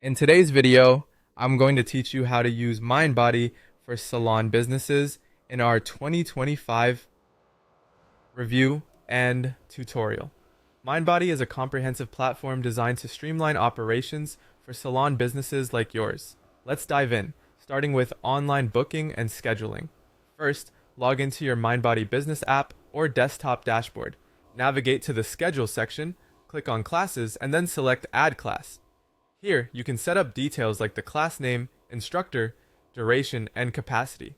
In today's video, I'm going to teach you how to use MindBody for salon businesses in our 2025 review and tutorial. MindBody is a comprehensive platform designed to streamline operations for salon businesses like yours. Let's dive in, starting with online booking and scheduling. First, log into your MindBody business app or desktop dashboard. Navigate to the schedule section, click on classes, and then select add class. Here, you can set up details like the class name, instructor, duration, and capacity.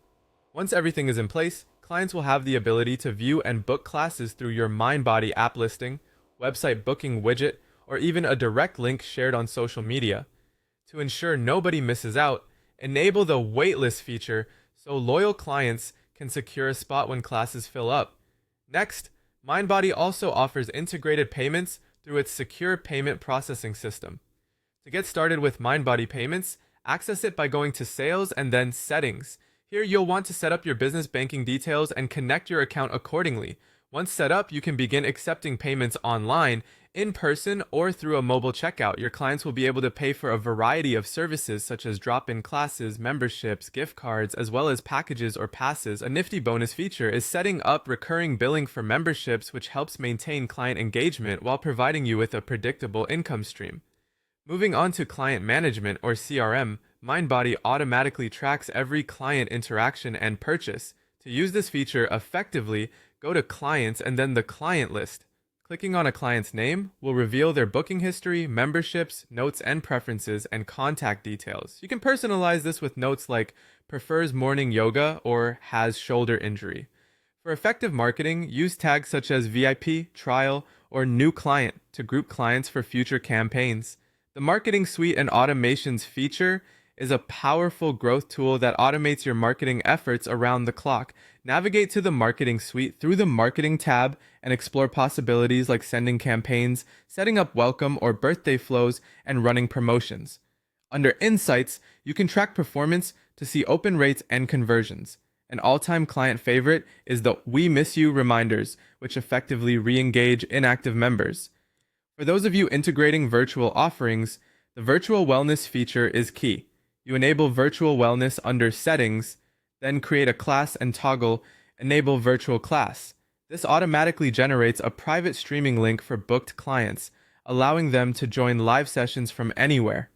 Once everything is in place, clients will have the ability to view and book classes through your MindBody app listing, website booking widget, or even a direct link shared on social media. To ensure nobody misses out, enable the waitlist feature so loyal clients can secure a spot when classes fill up. Next, MindBody also offers integrated payments through its secure payment processing system. To get started with MindBody payments, access it by going to Sales and then Settings. Here you'll want to set up your business banking details and connect your account accordingly. Once set up, you can begin accepting payments online, in person, or through a mobile checkout. Your clients will be able to pay for a variety of services such as drop-in classes, memberships, gift cards, as well as packages or passes. A nifty bonus feature is setting up recurring billing for memberships, which helps maintain client engagement while providing you with a predictable income stream. Moving on to client management or CRM, MindBody automatically tracks every client interaction and purchase. To use this feature effectively, go to Clients and then the Client list. Clicking on a client's name will reveal their booking history, memberships, notes and preferences, and contact details. You can personalize this with notes like prefers morning yoga or has shoulder injury. For effective marketing, use tags such as VIP, trial, or new client to group clients for future campaigns. The Marketing Suite and Automations feature is a powerful growth tool that automates your marketing efforts around the clock. Navigate to the Marketing Suite through the Marketing tab and explore possibilities like sending campaigns, setting up welcome or birthday flows, and running promotions. Under Insights, you can track performance to see open rates and conversions. An all-time client favorite is the We Miss You reminders, which effectively re-engage inactive members. For those of you integrating virtual offerings, the virtual wellness feature is key. You enable virtual wellness under Settings, then create a class and toggle Enable Virtual Class. This automatically generates a private streaming link for booked clients, allowing them to join live sessions from anywhere.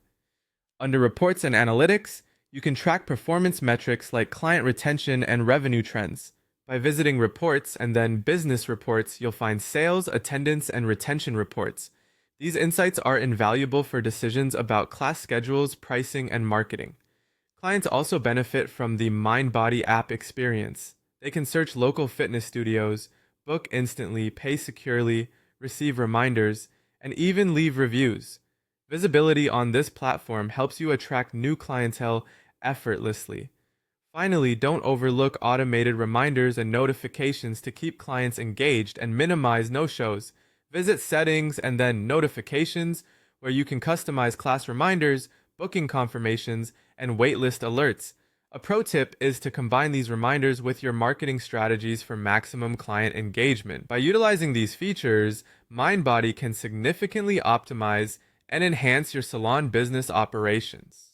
Under Reports and Analytics, you can track performance metrics like client retention and revenue trends. By visiting Reports and then Business Reports, you'll find sales, attendance, and retention reports. These insights are invaluable for decisions about class schedules, pricing, and marketing. Clients also benefit from the MindBody app experience. They can search local fitness studios, book instantly, pay securely, receive reminders, and even leave reviews. Visibility on this platform helps you attract new clientele effortlessly. Finally, don't overlook automated reminders and notifications to keep clients engaged and minimize no-shows. Visit Settings and then Notifications, where you can customize class reminders, booking confirmations, and waitlist alerts. A pro tip is to combine these reminders with your marketing strategies for maximum client engagement. By utilizing these features, MindBody can significantly optimize and enhance your salon business operations.